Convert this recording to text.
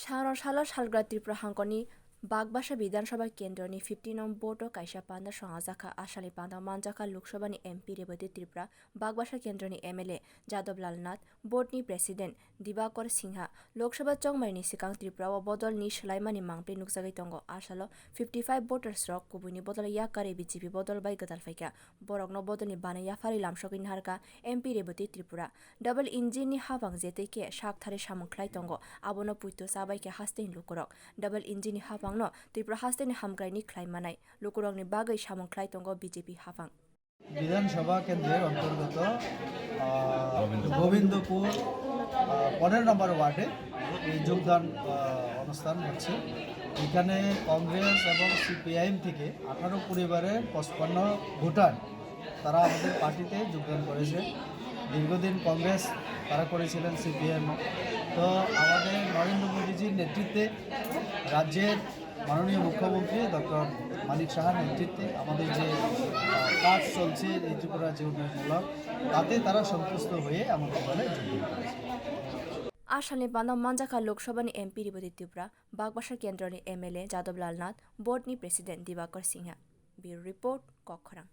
Sangrong salo salgwra Tripura hangkhorni Bagbasa bidhansabha kendra 15 nong bhoth kaisa panda songchajakha Asalni pandao manjakha Loksobha ni MP Rebati Tripura Bagbasa kendra ni MLA Jadab Lal Nath board ni president Dibakar Singha Loksobha chongmai ni sikang Tripura o bodol ni selaimani mangpe nukjagai tongo asalo 55 voters rok kubuni bodol yakare BJP bodol bai gadal faika borokno bodol ni bana yafari lamsokini harka MP Rebati Tripura double engine ni habang jete ke sak thari samungklai tongo abono puito sabai ke hastein lukurok double engine ni habang no Tripura hastein hamkai ni khlai manai lukurok ni bagai samungklai tongo BJP habang বিধানসভা কেন্দ্রের অন্তর্গত গোবিন্দপুর 15 নম্বর ওয়ার্ডে এই যোগদান অনুষ্ঠান হচ্ছে। এখানে কংগ্রেস এবং সিপিআইএম থেকে 18 পরিবারের 55 ভোটার তারা আমাদের পার্টিতে যোগদান করেছে। দীর্ঘদিন কংগ্রেস তারা করেছিলেন, সিপিএম। তো আমাদের নরেন্দ্র মোদীজির নেতৃত্বে রাজ্যের মাননীয় মুখ্যমন্ত্রী ডক্টর মানিক সাহার নেতৃত্বে আমাদের যে কাজ চলছে এই ত্রিপুরা যে উন্নয়নমূলক, তাতে তারা সন্তুষ্ট হয়ে আমাদের দলে যোগদান করেছে। Asalni pandao manjakha Loksobha ni MP Rebati Tripura Bagbasa kendra ni MLA Jadab Lal Nath board ni president Dibakar Singha. Bureau report Kokhrang.